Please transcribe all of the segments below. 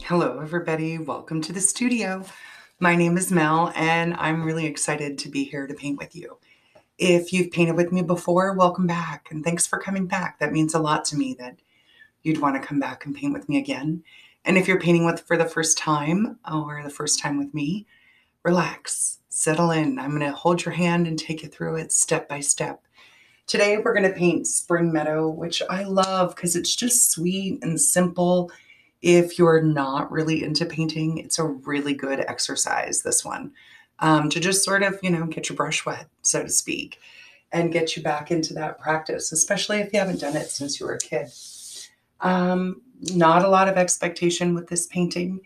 Hello, everybody. Welcome to the studio. My name is Mel, and I'm really excited to be here to paint with you. If you've painted with me before, welcome back, and thanks for coming back. That means a lot to me that you'd want to come back and paint with me again. And if you're painting for the first time or the first time with me, relax, settle in. I'm going to hold your hand and take you through it step by step. Today, we're going to paint Spring Meadow, which I love because it's just sweet and simple. If you're not really into painting, it's a really good exercise, this one, to just sort of, get your brush wet, so to speak, and get you back into that practice, especially if you haven't done it since you were a kid. Not a lot of expectation with this painting.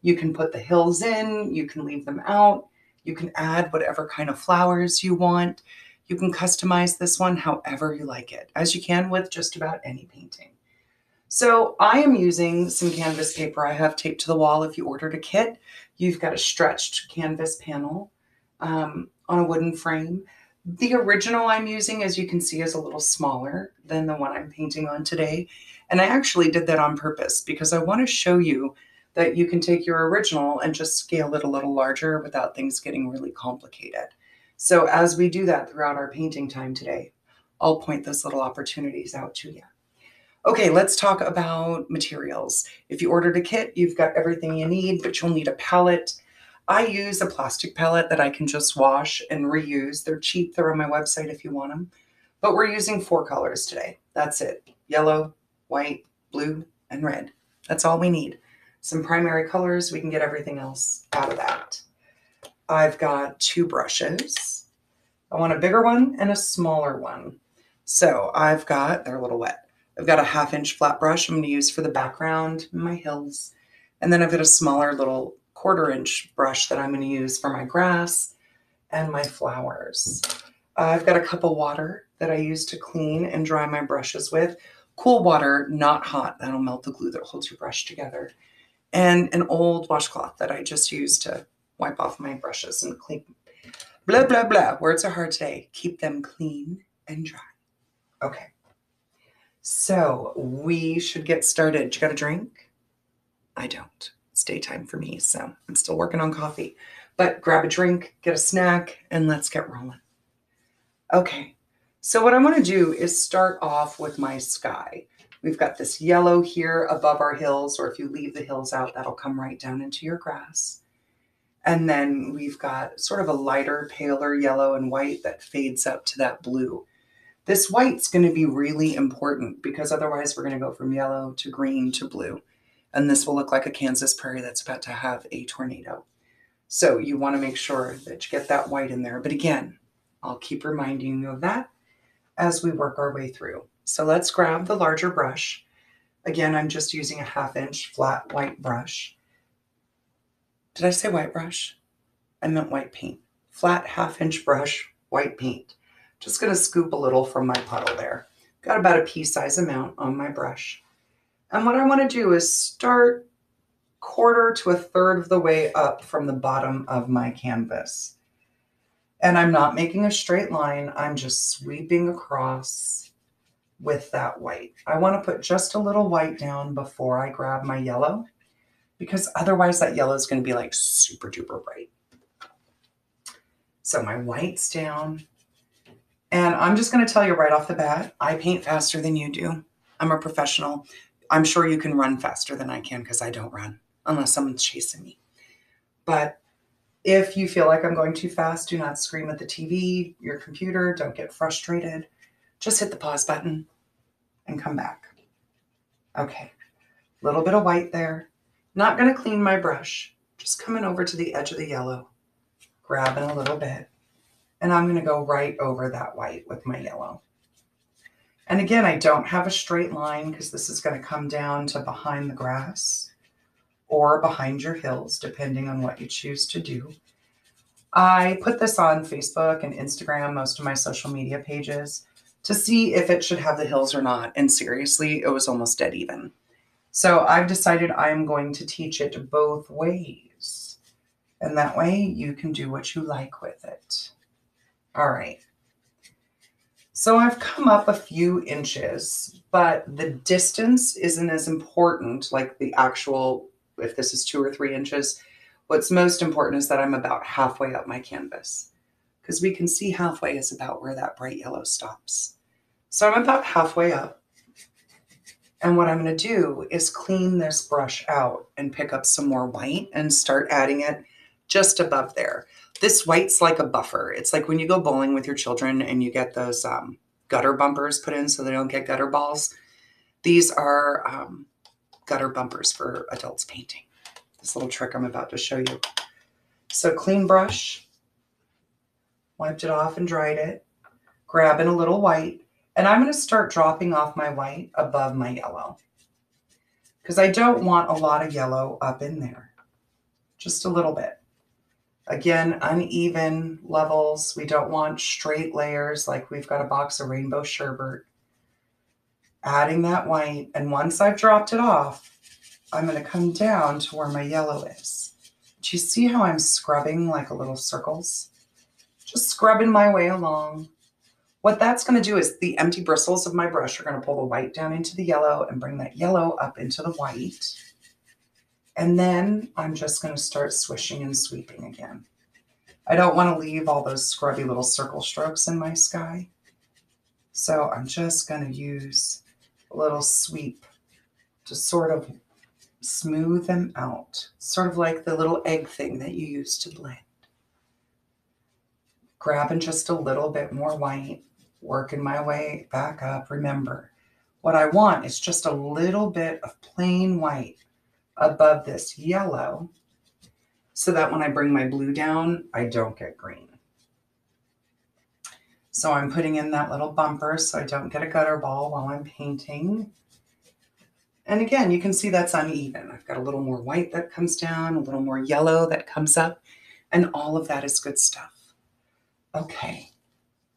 You can put the hills in, you can leave them out, you can add whatever kind of flowers you want. You can customize this one however you like it, as you can with just about any painting. So I am using some canvas paper I have taped to the wall. If you ordered a kit, you've got a stretched canvas panel on a wooden frame. The original I'm using, as you can see, is a little smaller than the one I'm painting on today. And I actually did that on purpose because I want to show you that you can take your original and just scale it a little larger without things getting really complicated. So as we do that throughout our painting time today, I'll point those little opportunities out to you. Okay, let's talk about materials. If you ordered a kit, you've got everything you need, but you'll need a palette. I use a plastic palette that I can just wash and reuse. They're cheap. They're on my website if you want them. But we're using 4 colors today. That's it. Yellow, white, blue, and red. That's all we need. Some primary colors. We can get everything else out of that. I've got 2 brushes. I want a bigger one and a smaller one. So they're a little wet. I've got a 1/2-inch flat brush I'm going to use for the background, my hills. And then I've got a smaller little 1/4-inch brush that I'm going to use for my grass and my flowers. I've got a cup of water that I use to clean and dry my brushes with. Cool water, not hot. That'll melt the glue that holds your brush together. And an old washcloth that I just use to wipe off my brushes and clean. Blah, blah, blah. Words are hard today. Keep them clean and dry. Okay. So we should get started. You got a drink? I don't. It's daytime for me, so I'm still working on coffee. But grab a drink, get a snack, and let's get rolling. Okay. So what I want to do is start off with my sky. We've got this yellow here above our hills, or if you leave the hills out, that'll come right down into your grass. And then we've got sort of a lighter, paler yellow and white that fades up to that blue. This white's going to be really important because otherwise we're going to go from yellow to green to blue. And this will look like a Kansas prairie that's about to have a tornado. So you want to make sure that you get that white in there. But again, I'll keep reminding you of that as we work our way through. So let's grab the larger brush. Again, I'm just using a 1/2-inch flat white brush. Did I say white brush? I meant white paint. Flat 1/2-inch brush, white paint. Just going to scoop a little from my puddle there. Got about a pea-size amount on my brush. And what I want to do is start 1/4 to 1/3 of the way up from the bottom of my canvas. And I'm not making a straight line. I'm just sweeping across with that white. I want to put just a little white down before I grab my yellow, because otherwise that yellow is going to be like super duper bright. So my white's down. And I'm just going to tell you right off the bat, I paint faster than you do. I'm a professional. I'm sure you can run faster than I can because I don't run unless someone's chasing me. But if you feel like I'm going too fast, do not scream at the TV, your computer. Don't get frustrated. Just hit the pause button and come back. Okay, a little bit of white there. Not going to clean my brush. Just coming over to the edge of the yellow, grabbing a little bit. And I'm going to go right over that white with my yellow. And again, I don't have a straight line because this is going to come down to behind the grass or behind your hills, depending on what you choose to do. I put this on Facebook and Instagram, most of my social media pages, to see if it should have the hills or not. And seriously, it was almost dead even. So I've decided I'm going to teach it both ways. And that way you can do what you like with it. All right. So I've come up a few inches, but the distance isn't as important, like the actual if this is 2 or 3 inches. What's most important is that I'm about halfway up my canvas, because we can see halfway is about where that bright yellow stops. So I'm about halfway up. And what I'm going to do is clean this brush out and pick up some more white and start adding it just above there. This white's like a buffer. It's like when you go bowling with your children and you get those gutter bumpers put in so they don't get gutter balls. These are gutter bumpers for adults painting. This little trick I'm about to show you. So clean brush, wiped it off and dried it, grabbing a little white, and I'm going to start dropping off my white above my yellow, because I don't want a lot of yellow up in there, just a little bit. Again, uneven levels. We don't want straight layers like we've got a box of rainbow sherbet. Adding that white, and once I've dropped it off, I'm going to come down to where my yellow is. Do you see how I'm scrubbing like a little circles? Just scrubbing my way along. What that's going to do is the empty bristles of my brush are going to pull the white down into the yellow and bring that yellow up into the white. And then I'm just going to start swishing and sweeping again. I don't want to leave all those scrubby little circle strokes in my sky. So I'm just going to use a little sweep to sort of smooth them out, sort of like the little egg thing that you use to blend. Grabbing just a little bit more white, working my way back up. Remember, what I want is just a little bit of plain white above this yellow so that when I bring my blue down, I don't get green. So I'm putting in that little bumper so I don't get a gutter ball while I'm painting. And again, you can see that's uneven. I've got a little more white that comes down, a little more yellow that comes up, and all of that is good stuff. Okay,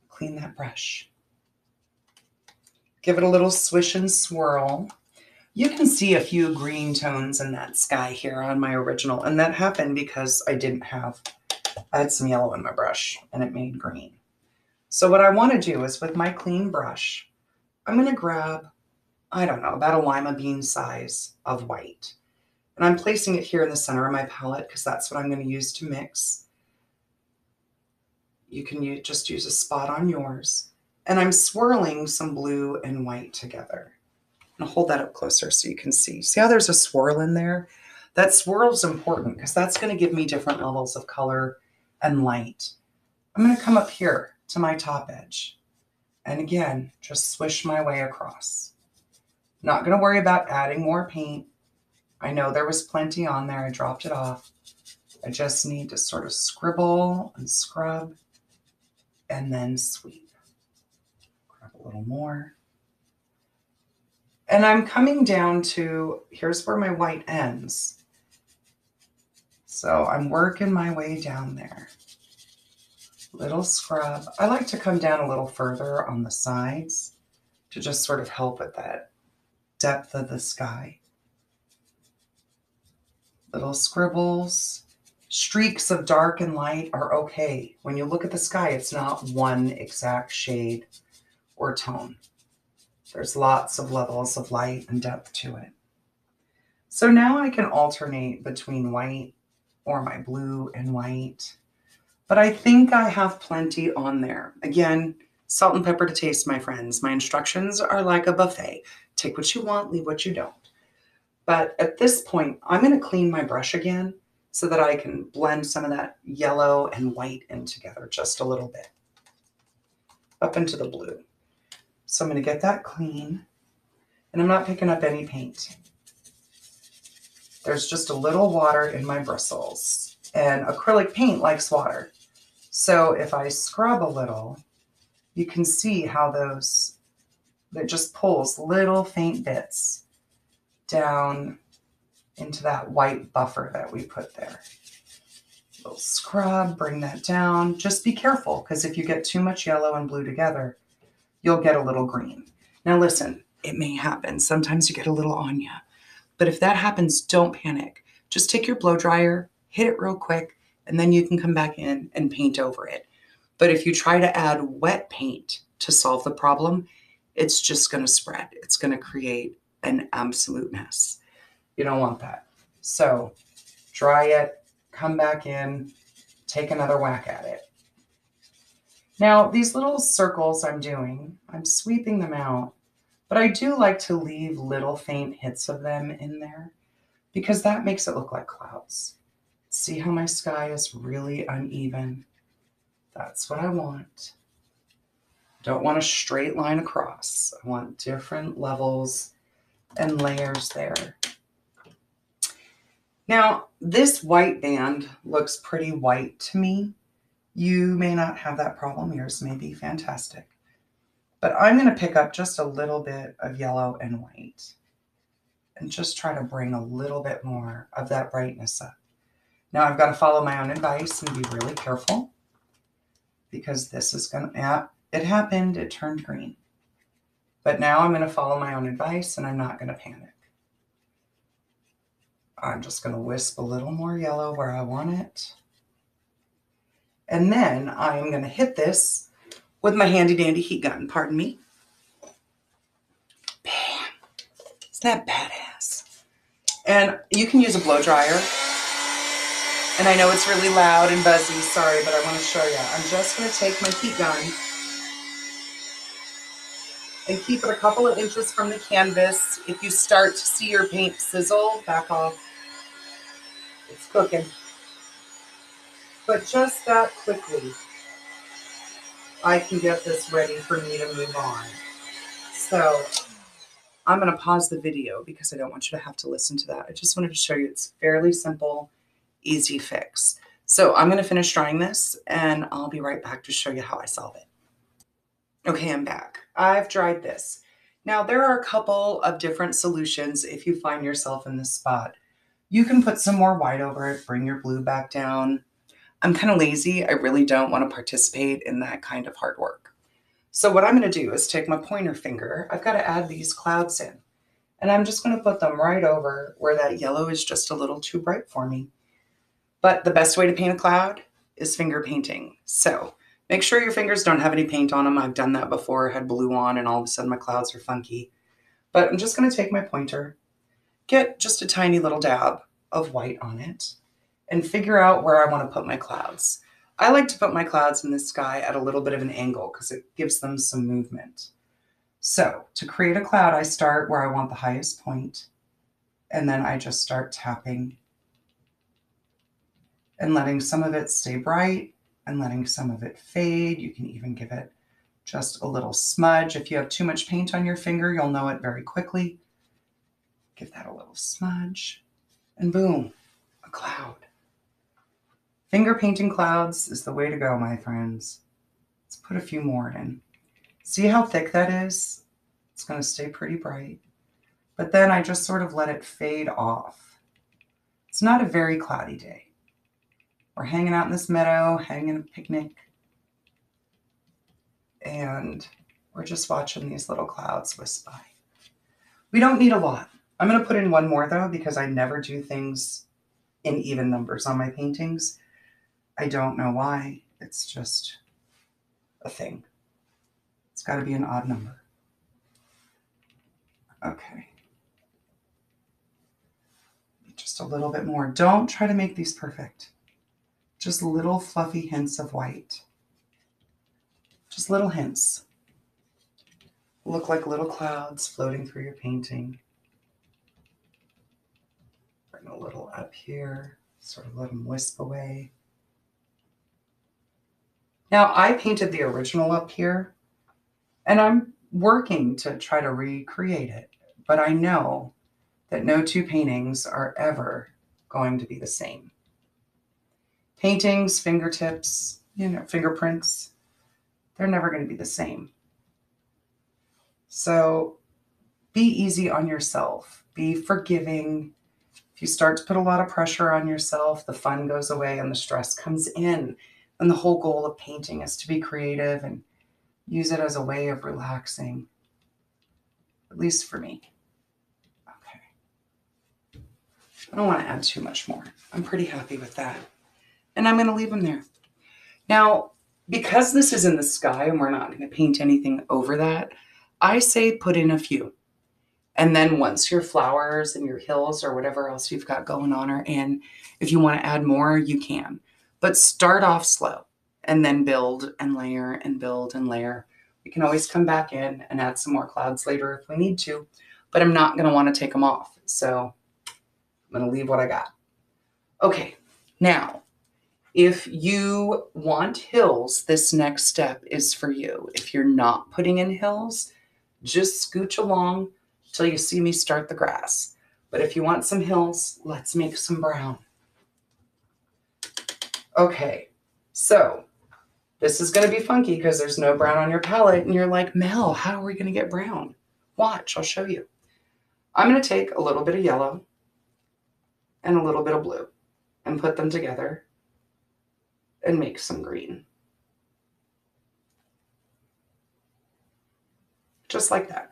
clean that brush. Give it a little swish and swirl. You can see a few green tones in that sky here on my original, and that happened because I had some yellow in my brush and it made green. So what I want to do is with my clean brush, I'm going to grab, I don't know, about a lima bean size of white. And I'm placing it here in the center of my palette because that's what I'm going to use to mix. You can just use a spot on yours. And I'm swirling some blue and white together. I'll hold that up closer so you can see. See how there's a swirl in there? That swirl is important because that's going to give me different levels of color and light. I'm going to come up here to my top edge. And again, just swish my way across. Not going to worry about adding more paint. I know there was plenty on there. I dropped it off. I just need to sort of scribble and scrub and then sweep. Grab a little more. And I'm coming down to, here's where my white ends. So I'm working my way down there. Little scrub. I like to come down a little further on the sides to just sort of help with that depth of the sky. Little scribbles. Streaks of dark and light are okay. When you look at the sky, it's not one exact shade or tone. There's lots of levels of light and depth to it. So now I can alternate between white or my blue and white. But I think I have plenty on there. Again, salt and pepper to taste, my friends. My instructions are like a buffet. Take what you want, leave what you don't. But at this point, I'm going to clean my brush again so that I can blend some of that yellow and white in together just a little bit. Up into the blue. So I'm going to get that clean. And I'm not picking up any paint. There's just a little water in my bristles. And acrylic paint likes water. So if I scrub a little, you can see how that just pulls little faint bits down into that white buffer that we put there. A little scrub, bring that down. Just be careful, because if you get too much yellow and blue together, you'll get a little green. Now listen, it may happen. Sometimes you get a little on you. But if that happens, don't panic. Just take your blow dryer, hit it real quick, and then you can come back in and paint over it. But if you try to add wet paint to solve the problem, it's just going to spread. It's going to create an absolute mess. You don't want that. So dry it, come back in, take another whack at it. Now, these little circles I'm doing, I'm sweeping them out, but I do like to leave little faint hits of them in there because that makes it look like clouds. See how my sky is really uneven? That's what I want. Don't want a straight line across. I want different levels and layers there. Now, this white band looks pretty white to me. You may not have that problem. Yours may be fantastic. But I'm going to pick up just a little bit of yellow and white and just try to bring a little bit more of that brightness up. Now I've got to follow my own advice and be really careful because this is going to, yeah, it happened. It turned green. But now I'm going to follow my own advice and I'm not going to panic. I'm just going to wisp a little more yellow where I want it. And then I am going to hit this with my handy dandy heat gun. Pardon me. Bam. Isn't that badass? And you can use a blow dryer. And I know it's really loud and buzzy, sorry, but I want to show you. I'm just going to take my heat gun and keep it a couple of inches from the canvas. If you start to see your paint sizzle, back off. It's cooking. But just that quickly, I can get this ready for me to move on. So I'm going to pause the video because I don't want you to have to listen to that. I just wanted to show you it's fairly simple, easy fix. So I'm going to finish drying this and I'll be right back to show you how I solve it. Okay, I'm back. I've dried this. Now there are a couple of different solutions if you find yourself in this spot. You can put some more white over it, bring your blue back down. I'm kind of lazy. I really don't want to participate in that kind of hard work. So what I'm going to do is take my pointer finger. I've got to add these clouds in. And I'm just going to put them right over where that yellow is just a little too bright for me. But the best way to paint a cloud is finger painting. So make sure your fingers don't have any paint on them. I've done that before. I had blue on and all of a sudden my clouds are funky. But I'm just going to take my pointer, get just a tiny little dab of white on it, and figure out where I want to put my clouds. I like to put my clouds in the sky at a little bit of an angle because it gives them some movement. So to create a cloud, I start where I want the highest point, and then I just start tapping and letting some of it stay bright and letting some of it fade. You can even give it just a little smudge. If you have too much paint on your finger, you'll know it very quickly. Give that a little smudge and boom, a cloud. Finger painting clouds is the way to go, my friends. Let's put a few more in. See how thick that is? It's going to stay pretty bright. But then I just sort of let it fade off. It's not a very cloudy day. We're hanging out in this meadow, having a picnic, and we're just watching these little clouds wisp by. We don't need a lot. I'm going to put in one more though, because I never do things in even numbers on my paintings. I don't know why. It's just a thing. It's got to be an odd number. Okay. Just a little bit more. Don't try to make these perfect. Just little fluffy hints of white. Just little hints. Look like little clouds floating through your painting. Bring a little up here. Sort of let them wisp away. Now, I painted the original up here, and I'm working to try to recreate it, but I know that no two paintings are ever going to be the same. Paintings, fingertips, fingerprints, they're never going to be the same. So be easy on yourself. Be forgiving. If you start to put a lot of pressure on yourself, the fun goes away and the stress comes in. And the whole goal of painting is to be creative and use it as a way of relaxing, at least for me. Okay. I don't want to add too much more. I'm pretty happy with that. And I'm going to leave them there. Now, because this is in the sky and we're not going to paint anything over that, I say put in a few. And then once your flowers and your hills or whatever else you've got going on are in, if you want to add more, you can. But start off slow and then build and layer and build and layer. We can always come back in and add some more clouds later if we need to, but I'm not going to want to take them off. So I'm going to leave what I got. Okay, now, if you want hills, this next step is for you. If you're not putting in hills, just scooch along till you see me start the grass. But if you want some hills, let's make some brown. Okay, so this is going to be funky because there's no brown on your palette. And you're like, Mel, how are we going to get brown? Watch, I'll show you. I'm going to take a little bit of yellow and a little bit of blue and put them together and make some green. Just like that.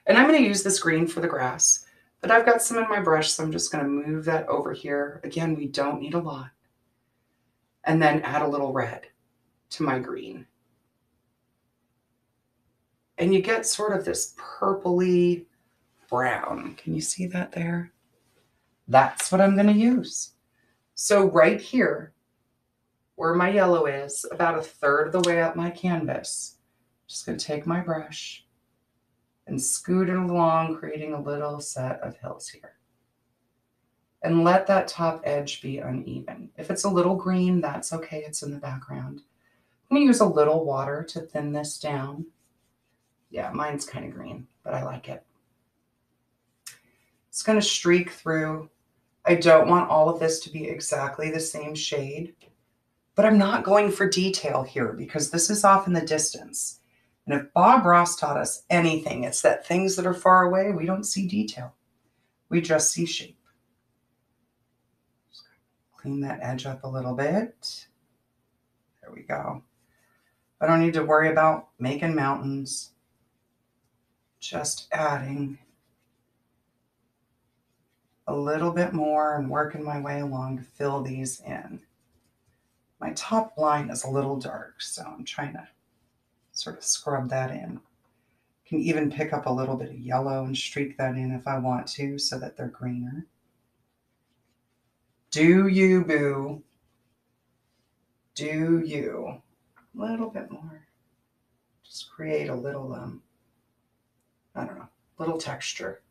And I'm going to use this green for the grass, but I've got some in my brush, so I'm just going to move that over here. Again, we don't need a lot. And then add a little red to my green. And you get sort of this purpley brown. Can you see that there? That's what I'm going to use. So right here, where my yellow is, about a third of the way up my canvas, I'm just going to take my brush and scoot it along, creating a little set of hills here. And let that top edge be uneven. If it's a little green, that's okay, it's in the background. I'm going to use a little water to thin this down. Yeah, mine's kind of green, but I like it. It's going to streak through. I don't want all of this to be exactly the same shade, but I'm not going for detail here because this is off in the distance. And if Bob Ross taught us anything, it's that things that are far away, we don't see detail. We just see shape. Just clean that edge up a little bit. There we go. I don't need to worry about making mountains. Just adding a little bit more and working my way along to fill these in. My top line is a little dark, so I'm trying to sort of scrub that in. Can even pick up a little bit of yellow and streak that in if I want to so that they're greener. Do you, boo? Do you? A little bit more. Just create a little, I don't know, little texture.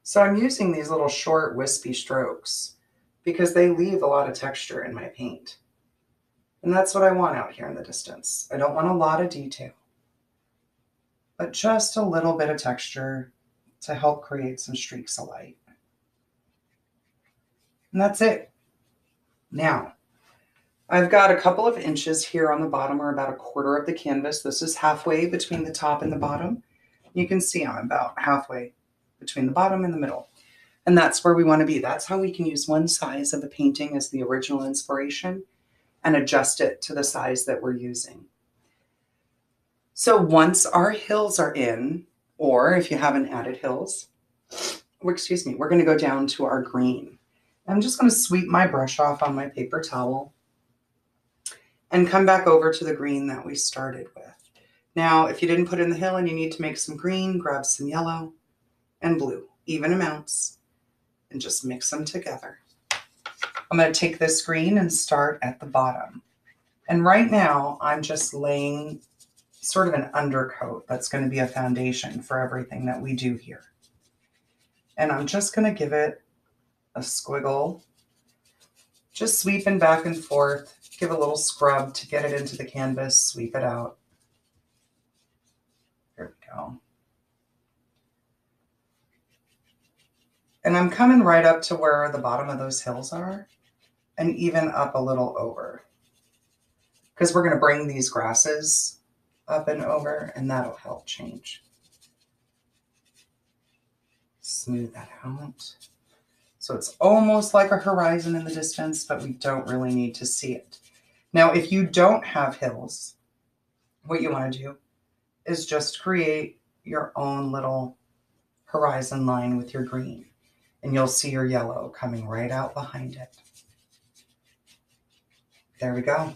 So I'm using these little short wispy strokes because they leave a lot of texture in my paint. And that's what I want out here in the distance. I don't want a lot of detail, but just a little bit of texture to help create some streaks of light. And that's it. Now, I've got a couple of inches here on the bottom, or about a quarter of the canvas. This is halfway between the top and the bottom. You can see I'm about halfway between the bottom and the middle. And that's where we want to be. That's how we can use one size of the painting as the original inspiration and adjust it to the size that we're using. So once our hills are in, or if you haven't added hills, we're going to go down to our green. I'm just going to sweep my brush off on my paper towel and come back over to the green that we started with. Now, if you didn't put in the hill and you need to make some green, grab some yellow and blue, even amounts, and just mix them together. I'm going to take this green and start at the bottom. And right now, I'm just laying sort of an undercoat that's going to be a foundation for everything that we do here. And I'm just going to give it a squiggle, just sweeping back and forth, give a little scrub to get it into the canvas, sweep it out. There we go. And I'm coming right up to where the bottom of those hills are and even up a little over, because we're going to bring these grasses up and over and that'll help change. Smooth that out. So it's almost like a horizon in the distance, but we don't really need to see it. Now, if you don't have hills, what you want to do is just create your own little horizon line with your green, and you'll see your yellow coming right out behind it. There we go.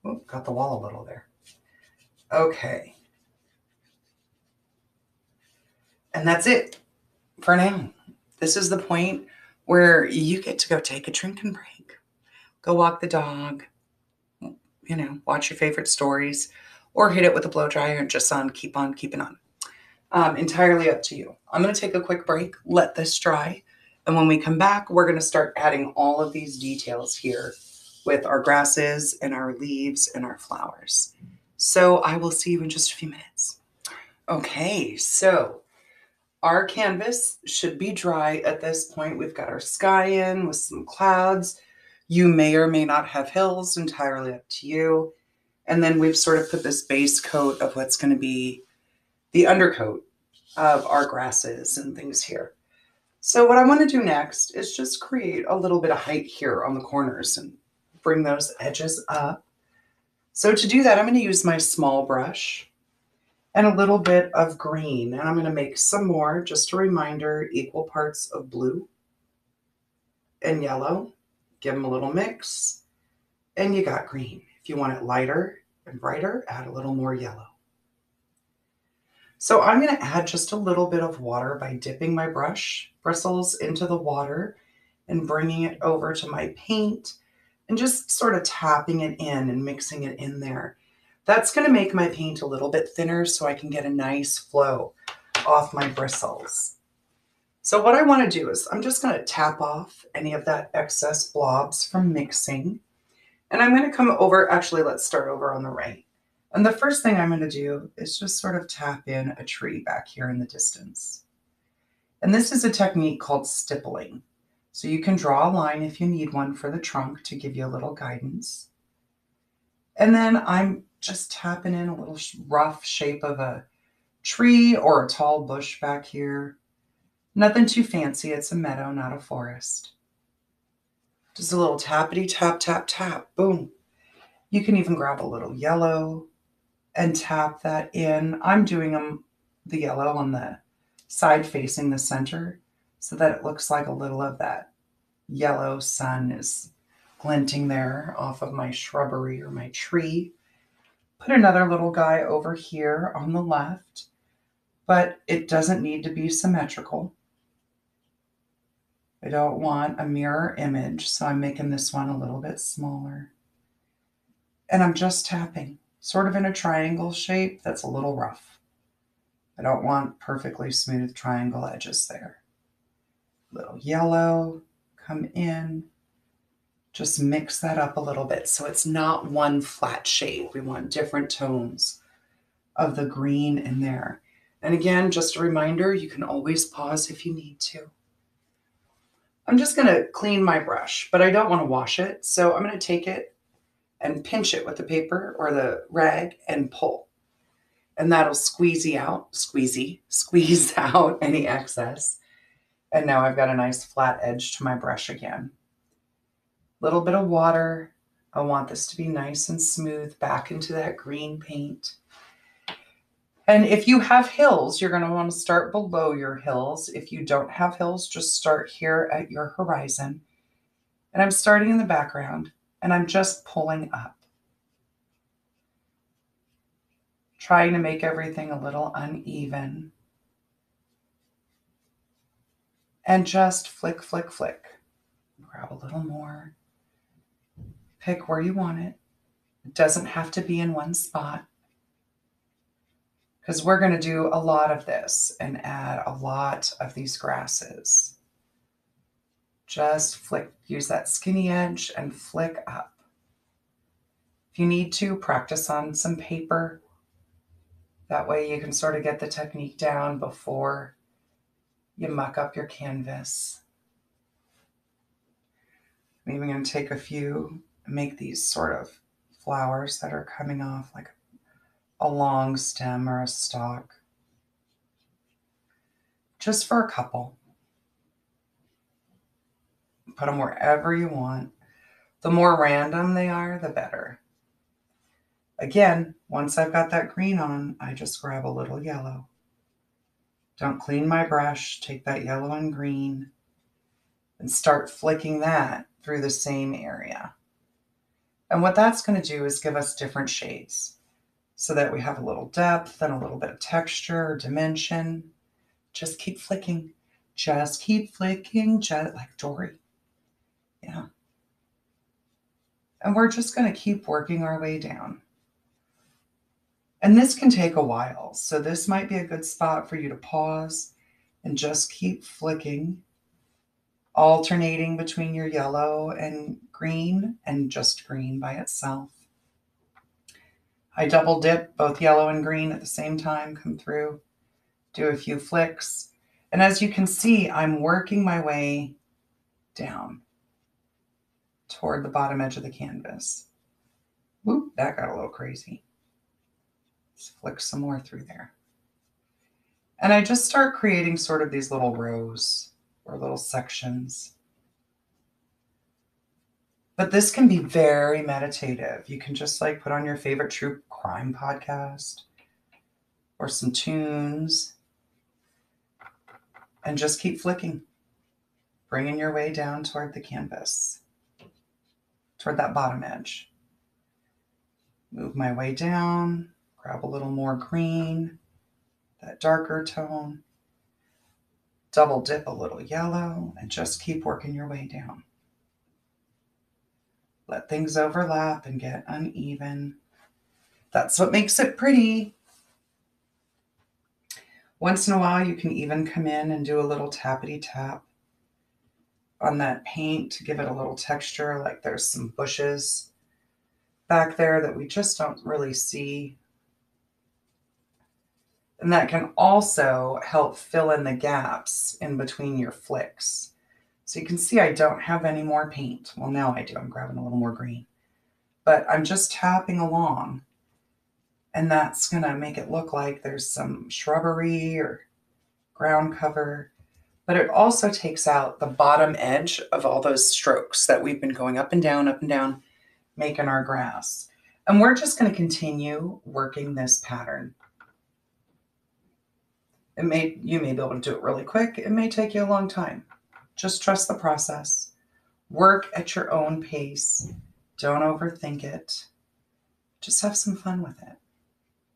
Oop, got the wall a little there. Okay. And that's it for now. This is the point where you get to go take a drinking break. Go walk the dog, watch your favorite stories, or hit it with a blow dryer and just keep on keeping on. Entirely up to you. I'm going to take a quick break, let this dry, and when we come back, we're going to start adding all of these details here with our grasses and our leaves and our flowers. So I will see you in just a few minutes. Okay, so our canvas should be dry at this point. We've got our sky in with some clouds. You may or may not have hills, entirely up to you. And then we've sort of put this base coat of what's going to be the undercoat of our grasses and things here. So what I want to do next is just create a little bit of height here on the corners and bring those edges up. So to do that, I'm going to use my small brush and a little bit of green. And I'm going to make some more, just a reminder, equal parts of blue and yellow. Give them a little mix. And you got green. If you want it lighter and brighter, add a little more yellow. So I'm going to add just a little bit of water by dipping my brush bristles into the water and bringing it over to my paint and just sort of tapping it in and mixing it in there. That's going to make my paint a little bit thinner so I can get a nice flow off my bristles. So what I want to do is I'm just going to tap off any of that excess blobs from mixing. And I'm going to come over, actually, let's start over on the right. And the first thing I'm going to do is just sort of tap in a tree back here in the distance. And this is a technique called stippling. So you can draw a line if you need one for the trunk to give you a little guidance. And then I'm just tapping in a little rough shape of a tree or a tall bush back here. Nothing too fancy. It's a meadow, not a forest. Just a little tappity tap, tap, tap. Boom. You can even grab a little yellow and tap that in. I'm doing the yellow on the side facing the center so that it looks like a little of that yellow sun is glinting there off of my shrubbery or my tree. Put another little guy over here on the left, but it doesn't need to be symmetrical. I don't want a mirror image, so I'm making this one a little bit smaller. And I'm just tapping, sort of in a triangle shape that's a little rough. I don't want perfectly smooth triangle edges there. Little yellow, come in. Just mix that up a little bit so it's not one flat shape. We want different tones of the green in there. And again, just a reminder, you can always pause if you need to. I'm just going to clean my brush, but I don't want to wash it. So I'm going to take it and pinch it with the paper or the rag and pull. And that'll squeeze out any excess. And now I've got a nice flat edge to my brush again. Little bit of water. I want this to be nice and smooth back into that green paint. And if you have hills, you're going to want to start below your hills. If you don't have hills, just start here at your horizon. And I'm starting in the background and I'm just pulling up. Trying to make everything a little uneven. And just flick, flick, flick. Grab a little more. Pick where you want it. It doesn't have to be in one spot. Because we're going to do a lot of this and add a lot of these grasses. Just flick, use that skinny edge and flick up. If you need to, practice on some paper. That way you can sort of get the technique down before you muck up your canvas. I'm even going to take a few and make these sort of flowers that are coming off like a long stem or a stalk. Just for a couple. Put them wherever you want. The more random they are, the better. Again, once I've got that green on, I just grab a little yellow. Don't clean my brush, take that yellow and green and start flicking that through the same area. And what that's going to do is give us different shades so that we have a little depth and a little bit of texture or dimension. Just keep flicking. Just keep flicking, just like Dory. Yeah. And we're just going to keep working our way down. And this can take a while. So this might be a good spot for you to pause and just keep flicking, alternating between your yellow and green and just green by itself. I double dip both yellow and green at the same time, come through, do a few flicks. And as you can see, I'm working my way down toward the bottom edge of the canvas. Whoop, that got a little crazy. Let's flick some more through there. And I just start creating sort of these little rows or little sections. But this can be very meditative. You can just like put on your favorite true crime podcast or some tunes and just keep flicking, bringing your way down toward the canvas, toward that bottom edge. Move my way down, grab a little more green, that darker tone, double dip a little yellow, and just keep working your way down. Let things overlap and get uneven. That's what makes it pretty. Once in a while, you can even come in and do a little tappity tap on that paint to give it a little texture, like there's some bushes back there that we just don't really see. And that can also help fill in the gaps in between your flicks. So you can see I don't have any more paint. Well, now I do. I'm grabbing a little more green. But I'm just tapping along. And that's going to make it look like there's some shrubbery or ground cover. But it also takes out the bottom edge of all those strokes that we've been going up and down, making our grass. And we're just going to continue working this pattern. You may be able to do it really quick. It may take you a long time. Just trust the process. Work at your own pace. Don't overthink it. Just have some fun with it.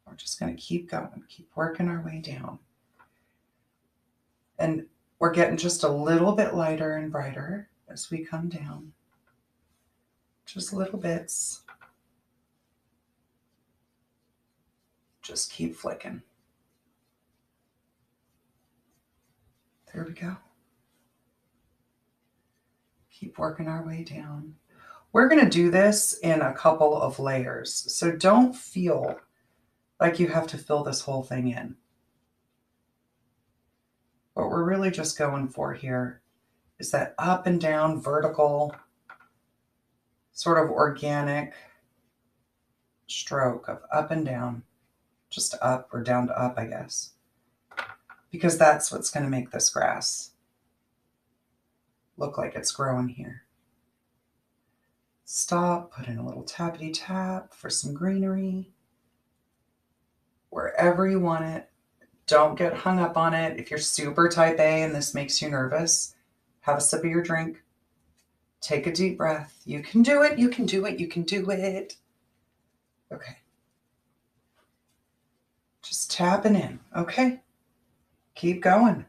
We're just going to keep going, keep working our way down. And we're getting just a little bit lighter and brighter as we come down. Just little bits. Just keep flicking. There we go. Keep working our way down. We're going to do this in a couple of layers. So don't feel like you have to fill this whole thing in. What we're really just going for here is that up and down, vertical, sort of organic stroke of up and down, just up or down to up, I guess, because that's what's going to make this grass look like it's growing here. Stop, put in a little tappity tap for some greenery. Wherever you want it. Don't get hung up on it. If you're super type A and this makes you nervous, have a sip of your drink. Take a deep breath. You can do it. You can do it. You can do it. Okay. Just tapping in. Okay. Keep going.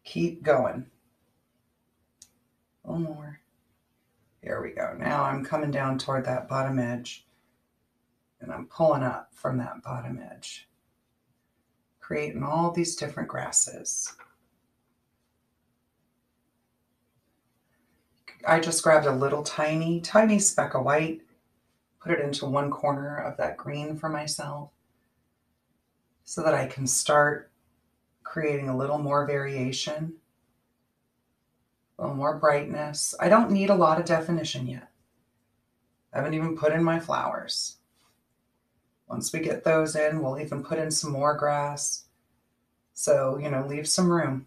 Keep going. A little more. Here we go. Now I'm coming down toward that bottom edge and I'm pulling up from that bottom edge, creating all these different grasses. I just grabbed a little tiny speck of white, put it into one corner of that green for myself so that I can start creating a little more variation, a little more brightness. I don't need a lot of definition yet. I haven't even put in my flowers. Once we get those in, we'll even put in some more grass. So, leave some room.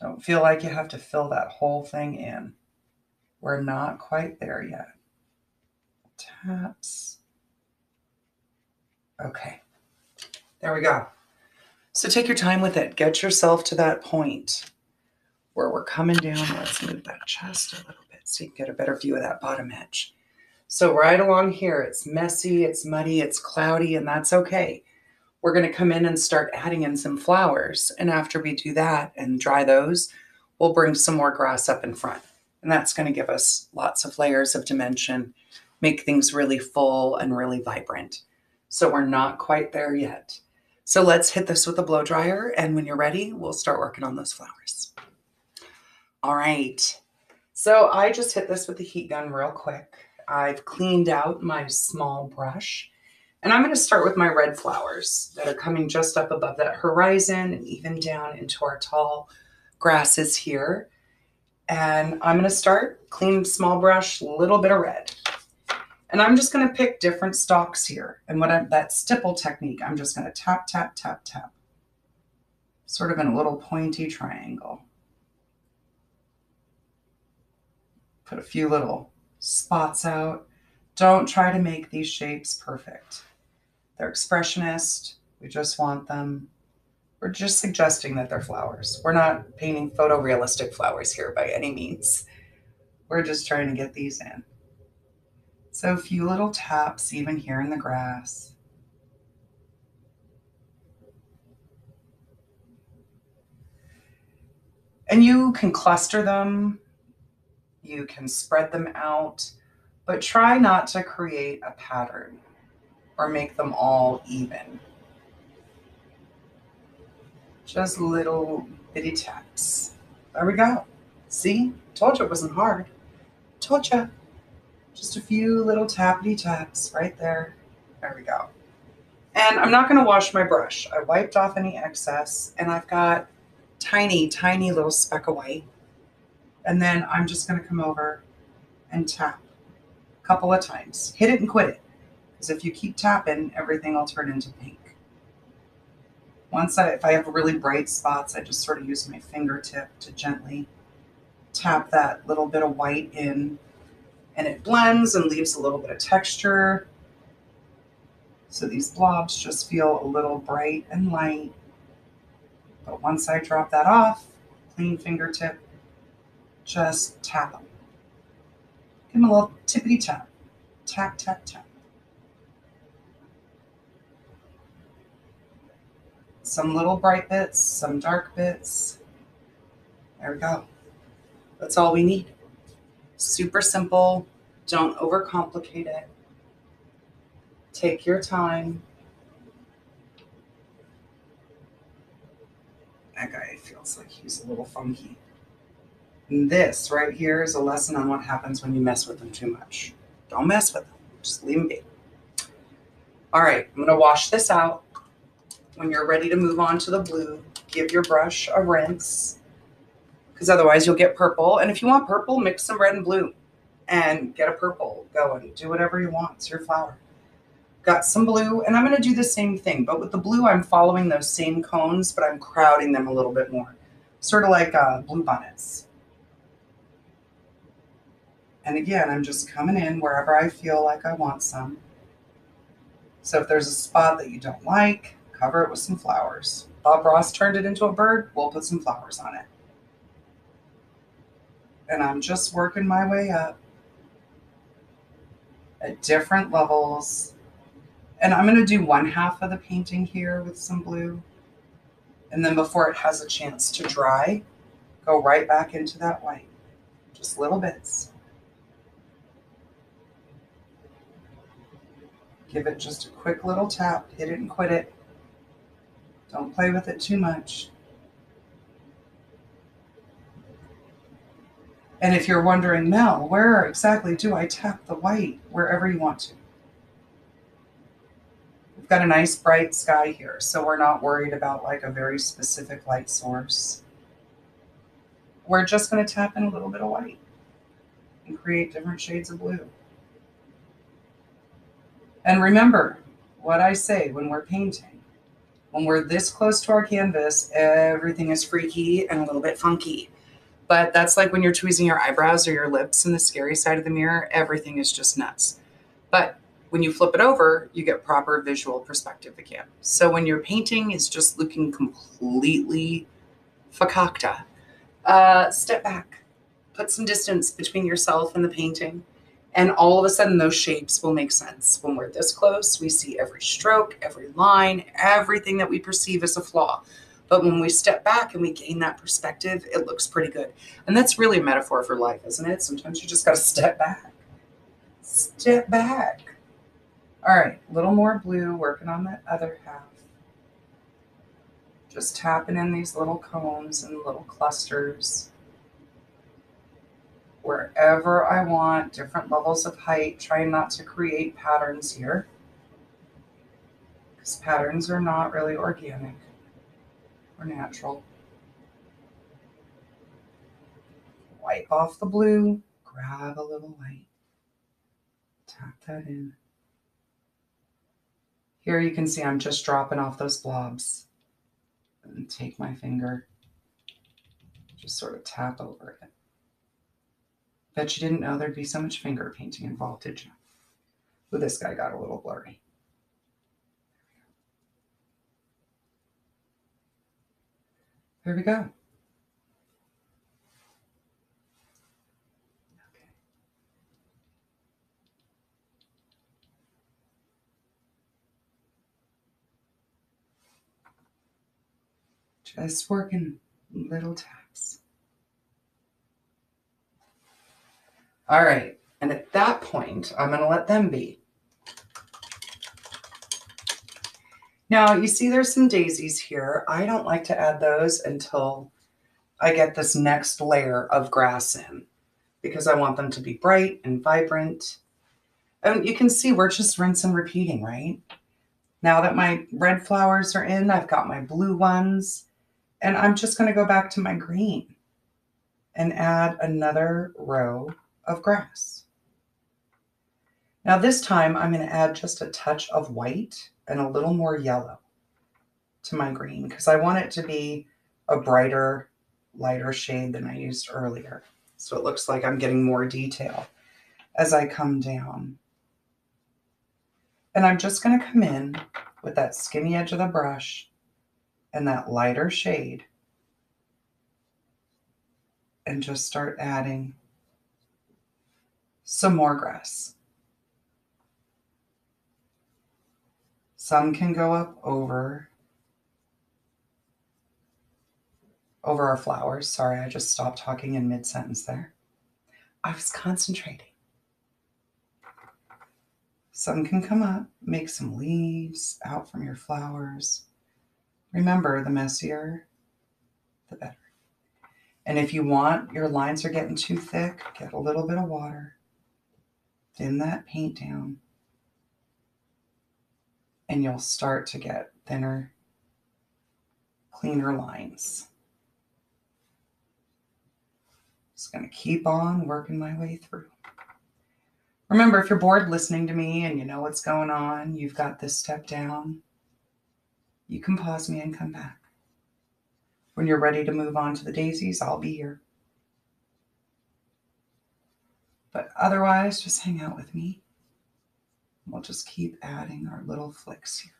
Don't feel like you have to fill that whole thing in. We're not quite there yet. Taps. Okay. There we go. So take your time with it. Get yourself to that point where we're coming down. Let's move that just a little bit so you can get a better view of that bottom edge. So right along here, it's messy, it's muddy, it's cloudy, and that's okay. we're going to come in and start adding in some flowers. And after we do that and dry those, we'll bring some more grass up in front. And that's going to give us lots of layers of dimension, make things really full and really vibrant. So we're not quite there yet. So let's hit this with a blow dryer. And when you're ready, we'll start working on those flowers. All right. So I just hit this with the heat gun real quick. I've cleaned out my small brush. And I'm going to start with my red flowers that are coming just up above that horizon and even down into our tall grasses here. And I'm going to start clean small brush, a little bit of red. And I'm just going to pick different stalks here. And that stipple technique, I'm just going to tap, tap, tap, tap. Sort of in a little pointy triangle. Put a few little spots out. Don't try to make these shapes perfect. They're expressionist. We just want them. We're just suggesting that they're flowers. We're not painting photorealistic flowers here by any means. We're just trying to get these in. So a few little taps even here in the grass. And you can cluster them. You can spread them out, but try not to create a pattern or make them all even. Just little bitty taps. There we go. See? Told you it wasn't hard. Told you. Just a few little tappity taps right there. There we go. And I'm not going to wash my brush. I wiped off any excess, and I've got tiny, tiny little speck of white. And then I'm just going to come over and tap a couple of times. Hit it and quit it. Because if you keep tapping, everything will turn into pink. If I have really bright spots, I just sort of use my fingertip to gently tap that little bit of white in. And it blends and leaves a little bit of texture. So these blobs just feel a little bright and light. But once I drop that off, clean fingertip, just tap them. Give them a little tippity tap. Tap, tap, tap. Some little bright bits, some dark bits. There we go. That's all we need. Super simple. Don't overcomplicate it. Take your time. That guy feels like he's a little funky. And this right here is a lesson on what happens when you mess with them too much. Don't mess with them. Just leave them be. All right, I'm going to wash this out. When you're ready to move on to the blue, give your brush a rinse, because otherwise you'll get purple. And if you want purple, mix some red and blue and get a purple going. Do whatever you want. It's your flower. Got some blue, and I'm going to do the same thing. But with the blue, I'm following those same cones, but I'm crowding them a little bit more. Sort of like blue bonnets. And again, I'm just coming in wherever I feel like I want some. So if there's a spot that you don't like, cover it with some flowers. Bob Ross turned it into a bird. We'll put some flowers on it. And I'm just working my way up at different levels. And I'm going to do one half of the painting here with some blue. And then before it has a chance to dry, go right back into that white. Just little bits. Give it just a quick little tap. Hit it and quit it. Don't play with it too much. And if you're wondering, Mel, where exactly do I tap the white? Wherever you want to. We've got a nice bright sky here, so we're not worried about like a very specific light source. We're just going to tap in a little bit of white and create different shades of blue. And remember what I say when we're painting. When we're this close to our canvas, everything is freaky and a little bit funky. But that's like when you're tweezing your eyebrows or your lips in the scary side of the mirror, everything is just nuts. But when you flip it over, you get proper visual perspective again. So when your painting is just looking completely fakakta, step back, put some distance between yourself and the painting, And all of a sudden, those shapes will make sense. When we're this close, we see every stroke, every line, everything that we perceive as a flaw. But when we step back and we gain that perspective, it looks pretty good. And that's really a metaphor for life, isn't it? Sometimes you just got to step back. Step back. All right, a little more blue, working on that other half. Just tapping in these little cones and little clusters. Wherever I want, different levels of height, trying not to create patterns here, because patterns are not really organic or natural. Wipe off the blue, grab a little white, tap that in. Here you can see I'm just dropping off those blobs and take my finger, just sort of tap over it. Bet you didn't know there'd be so much finger painting involved, did you? Ooh, this guy got a little blurry. There we go. Okay. Just working little taps. All right, and at that point, I'm going to let them be. Now, you see there's some daisies here. I don't like to add those until I get this next layer of grass in, because I want them to be bright and vibrant. And you can see we're just rinse and repeating, right? Now that my red flowers are in, I've got my blue ones, and I'm just going to go back to my green and add another row of grass. Now this time I'm going to add just a touch of white and a little more yellow to my green, because I want it to be a brighter, lighter shade than I used earlier. So it looks like I'm getting more detail as I come down. And I'm just going to come in with that skinny edge of the brush and that lighter shade and just start adding some more grass. Some can go up over our flowers. Sorry, I just stopped talking in mid-sentence there. I was concentrating. Some can come up, make some leaves out from your flowers. Remember, the messier, the better. And if you want, your lines are getting too thick, get a little bit of water, thin that paint down, and you'll start to get thinner, cleaner lines. Just going to keep on working my way through. Remember, if you're bored listening to me and you know what's going on, you've got this step down, you can pause me and come back. When you're ready to move on to the daisies, I'll be here. But otherwise, just hang out with me. We'll just keep adding our little flicks here.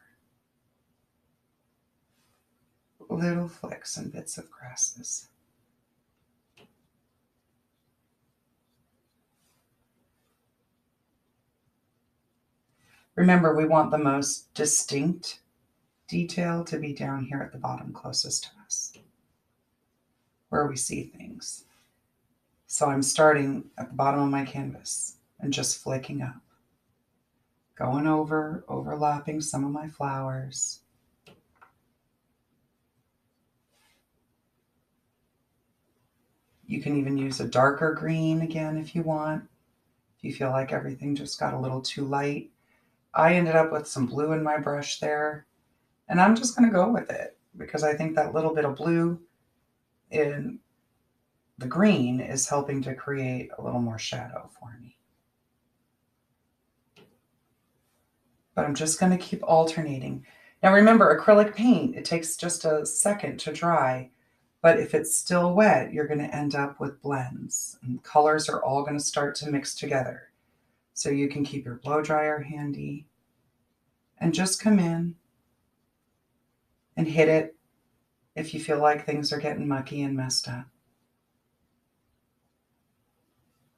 Little flicks and bits of grasses. Remember, we want the most distinct detail to be down here at the bottom closest to us, where we see things. So I'm starting at the bottom of my canvas and just flicking up, going over, overlapping some of my flowers. You can even use a darker green again if you want, if you feel like everything just got a little too light. I ended up with some blue in my brush there, and I'm just going to go with it because I think that little bit of blue in the green is helping to create a little more shadow for me. But I'm just going to keep alternating. Now remember, acrylic paint, it takes just a second to dry, but if it's still wet, you're going to end up with blends, and colors are all going to start to mix together. So you can keep your blow dryer handy and just come in and hit it if you feel like things are getting mucky and messed up.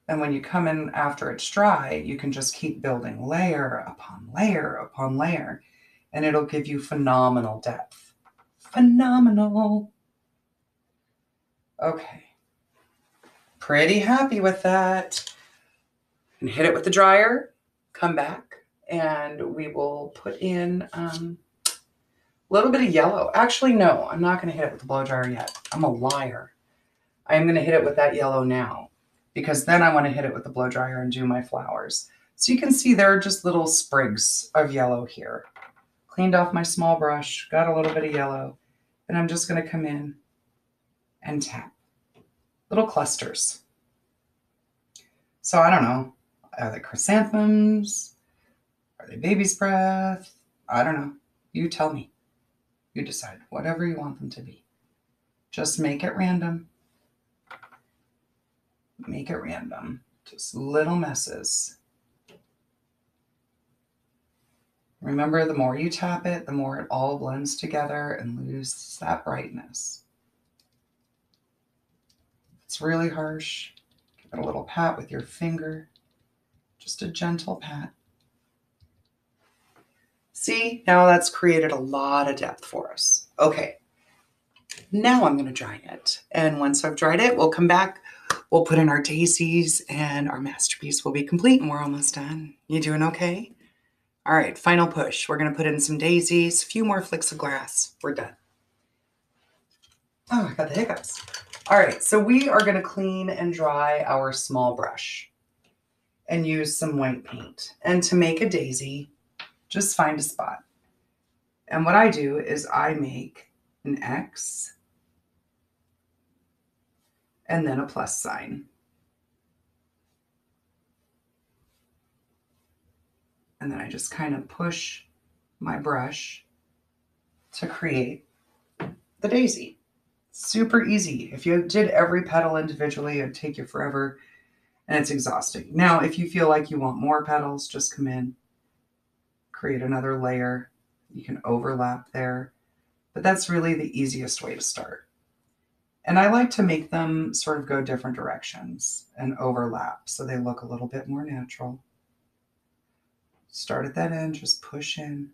And when you come in after it's dry, you can just keep building layer upon layer upon layer, and it'll give you phenomenal depth. Phenomenal. Okay. Pretty happy with that. And hit it with the dryer, come back, and we will put in a little bit of yellow. Actually, no, I'm not going to hit it with the blow dryer yet. I'm a liar. I'm going to hit it with that yellow now, because then I want to hit it with the blow dryer and do my flowers. So you can see there are just little sprigs of yellow here. Cleaned off my small brush, got a little bit of yellow, and I'm just going to come in and tap. Little clusters. So I don't know. Are they chrysanthemums? Are they baby's breath? I don't know. You tell me. You decide. Whatever you want them to be. Just make it random. Make it random. Just little messes. Remember, the more you tap it, the more it all blends together and loses that brightness. If it's really harsh, give it a little pat with your finger. Just a gentle pat. See, now that's created a lot of depth for us. Okay, now I'm going to dry it. And once I've dried it, we'll come back. We'll put in our daisies and our masterpiece will be complete and we're almost done. You doing okay? All right, final push. We're going to put in some daisies, a few more flicks of glass. We're done. Oh, I got the hiccups. All right, so we are going to clean and dry our small brush and use some white paint. And to make a daisy, just find a spot. And what I do is I make an X and then a plus sign. And then I just kind of push my brush to create the daisy. Super easy. If you did every petal individually, it'd take you forever and it's exhausting. Now, if you feel like you want more petals, just come in, create another layer. You can overlap there, but that's really the easiest way to start. And I like to make them sort of go different directions and overlap so they look a little bit more natural. Start at that end, just push in.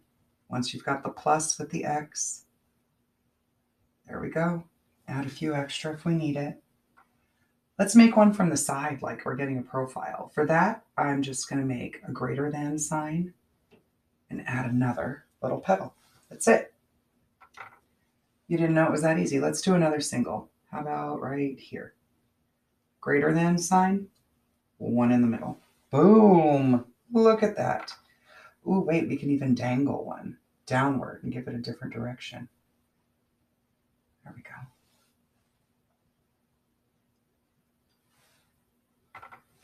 Once you've got the plus with the X, there we go. Add a few extra if we need it. Let's make one from the side like we're getting a profile. For that, I'm just going to make a greater than sign and add another little petal. That's it. You didn't know it was that easy. Let's do another single. How about right here? Greater than sign, one in the middle. Boom! Look at that. Ooh, wait, we can even dangle one downward and give it a different direction. There we go.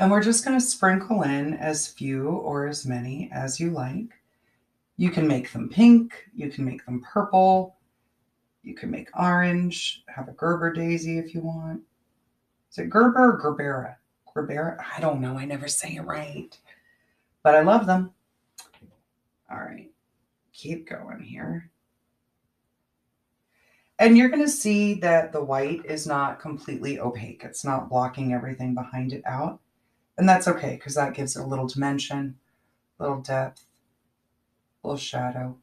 And we're just going to sprinkle in as few or as many as you like. You can make them pink. You can make them purple. You can make orange. Have a Gerber daisy if you want. Is it Gerber or Gerbera? Gerbera? I don't know. I never say it right. But I love them. All right. Keep going here. And you're going to see that the white is not completely opaque. It's not blocking everything behind it out. And that's okay, because that gives it a little dimension, a little depth, a little shadow.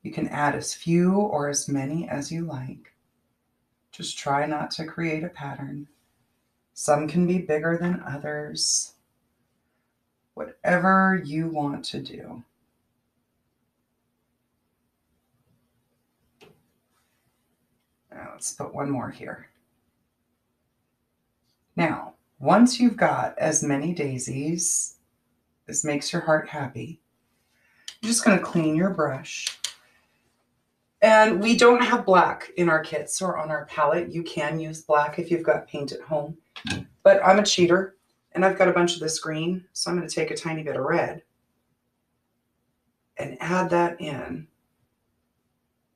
You can add as few or as many as you like. Just try not to create a pattern. Some can be bigger than others. Whatever you want to do. Now let's put one more here. Now, once you've got as many daisies as makes your heart happy, you're just going to clean your brush. And we don't have black in our kits or on our palette. You can use black if you've got paint at home. But I'm a cheater, and I've got a bunch of this green, so I'm going to take a tiny bit of red and add that in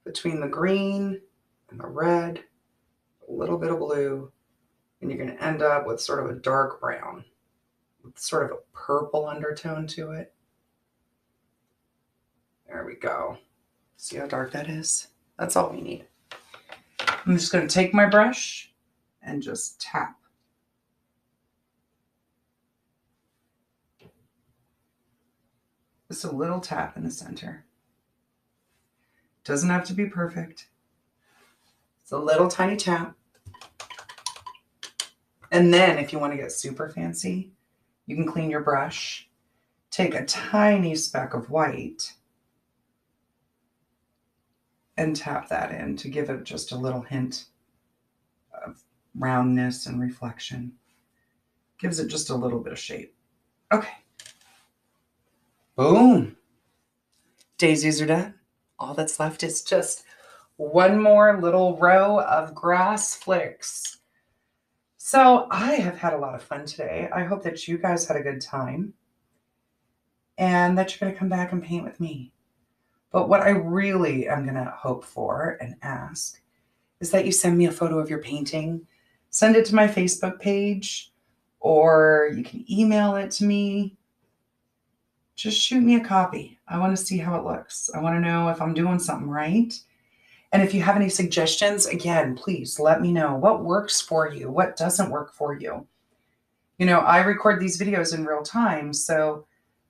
between the green and the red, a little bit of blue, and you're going to end up with sort of a dark brown with sort of a purple undertone to it. There we go. See how dark that is? That's all we need. I'm just going to take my brush and just tap Just a little tap in the center. Doesn't have to be perfect. It's a little tiny tap. And then if you want to get super fancy, you can clean your brush, take a tiny speck of white, and tap that in to give it just a little hint of roundness and reflection. Gives it just a little bit of shape. Okay. Boom. Daisies are done. All that's left is just one more little row of grass flicks. So I have had a lot of fun today. I hope that you guys had a good time and that you're going to come back and paint with me. But what I really am going to hope for and ask is that you send me a photo of your painting. Send it to my Facebook page, or you can email it to me. Just shoot me a copy. I want to see how it looks. I want to know if I'm doing something right. And if you have any suggestions, again, please let me know what works for you, what doesn't work for you. You know, I record these videos in real time, so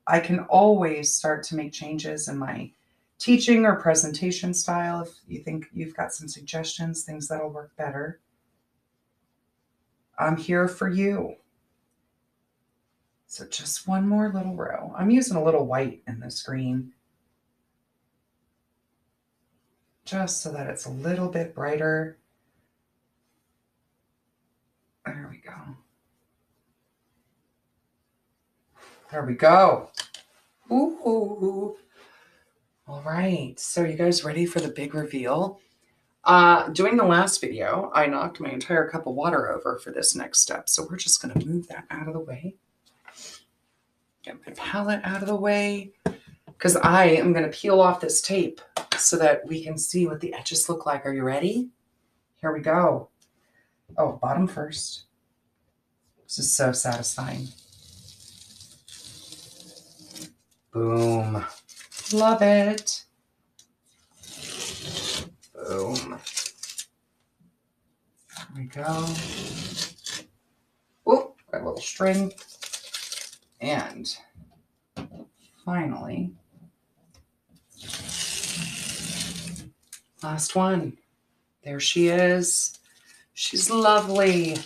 I can always start to make changes in my teaching or presentation style. If you think you've got some suggestions, things that'll work better, I'm here for you. So just one more little row. I'm using a little white in this green, just so that it's a little bit brighter. There we go. There we go. Ooh. All right. So you guys ready for the big reveal? Doing the last video, I knocked my entire cup of water over for this next step. So we're just going to move that out of the way. Get my palette out of the way, because I am going to peel off this tape so that we can see what the edges look like. Are you ready? Here we go. Oh, bottom first. This is so satisfying. Boom. Love it. Boom. There we go. Oh, got a little string. And finally, last one. There she is. She's lovely.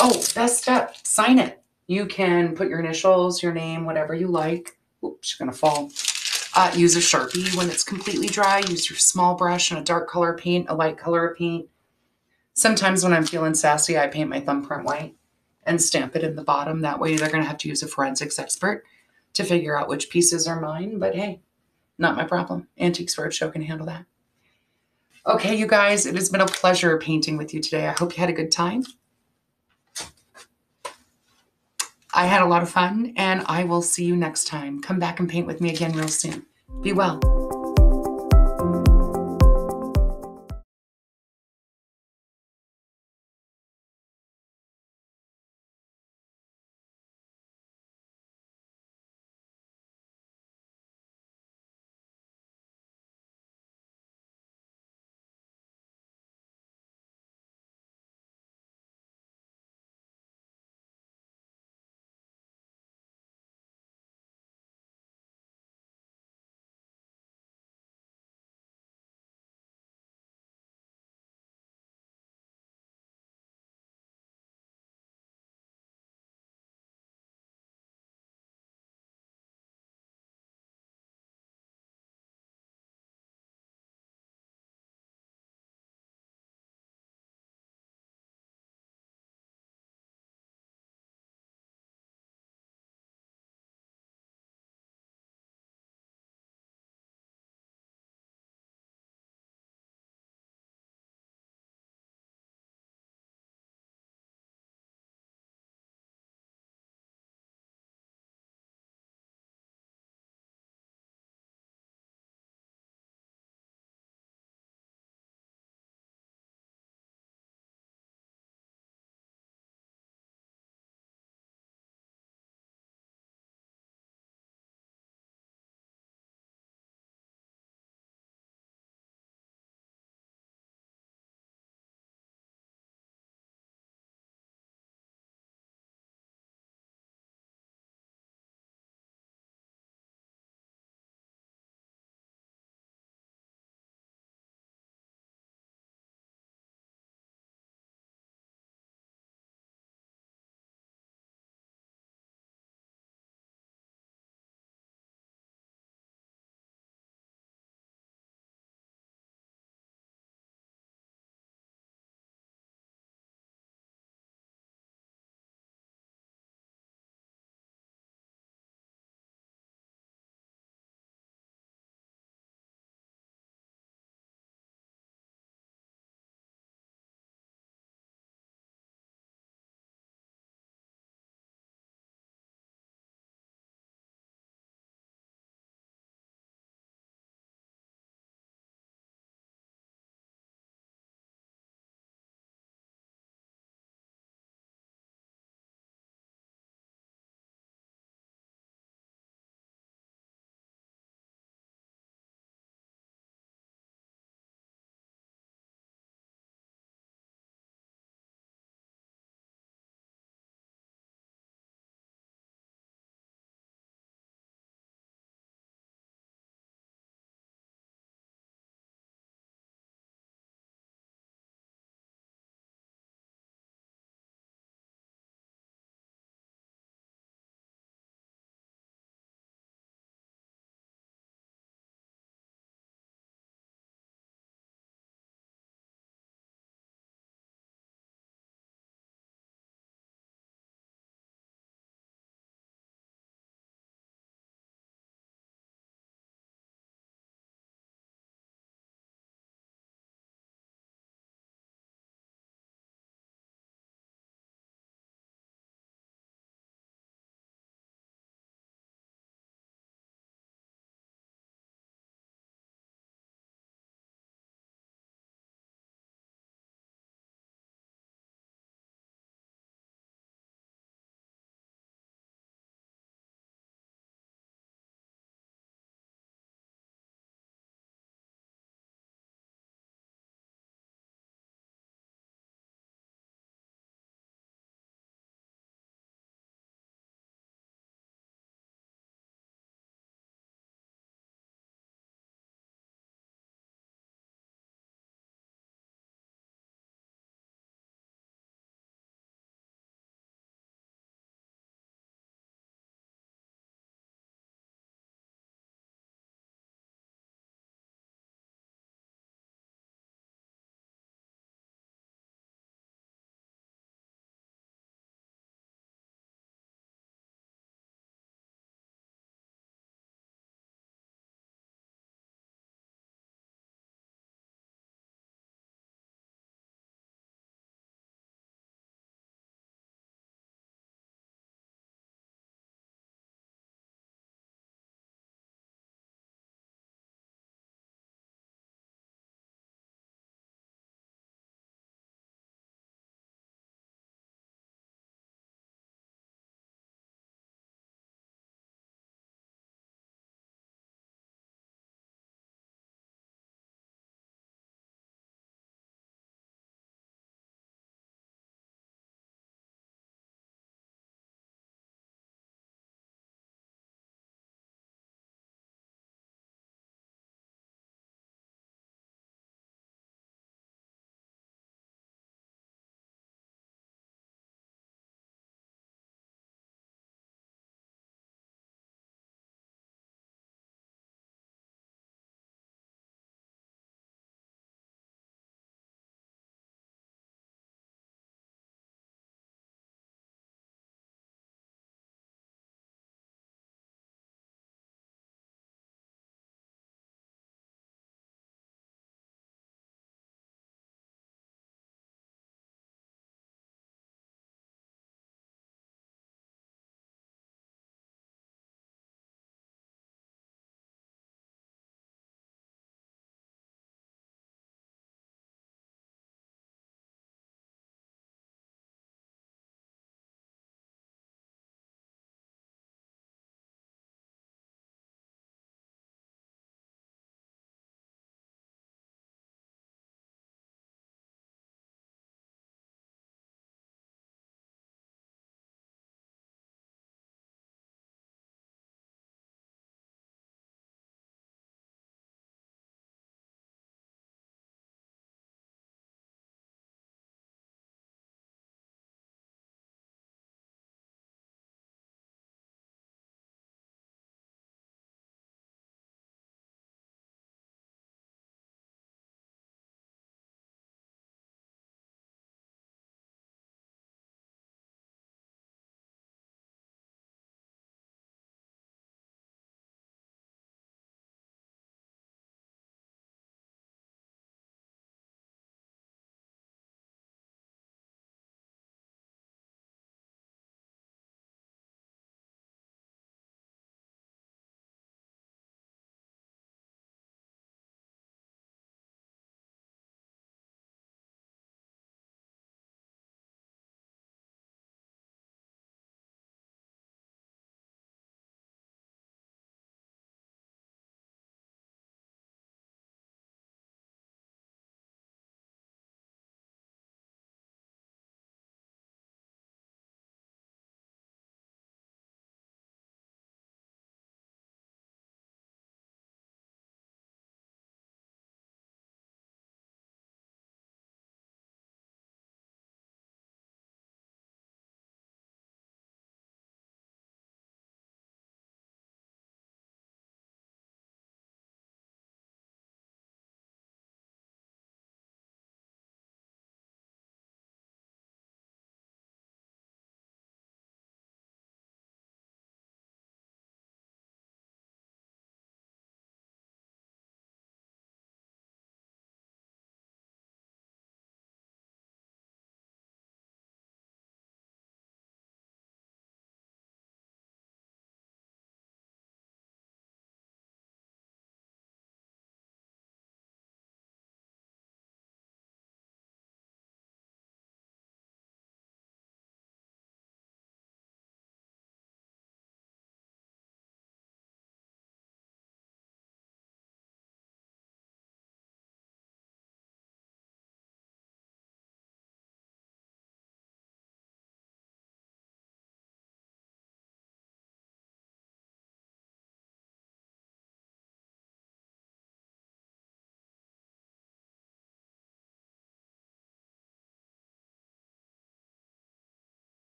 Oh, best step, sign it. You can put your initials, your name, whatever you like. Oops, she's gonna fall. Use a Sharpie when it's completely dry. Use your small brush and a dark color paint, a light color paint. Sometimes when I'm feeling sassy, I paint my thumbprint white and stamp it in the bottom. That way they're gonna have to use a forensics expert to figure out which pieces are mine, but hey, not my problem. Antiques Roadshow can handle that. Okay, you guys, it has been a pleasure painting with you today. I hope you had a good time. I had a lot of fun, and I will see you next time. Come back and paint with me again real soon. Be well.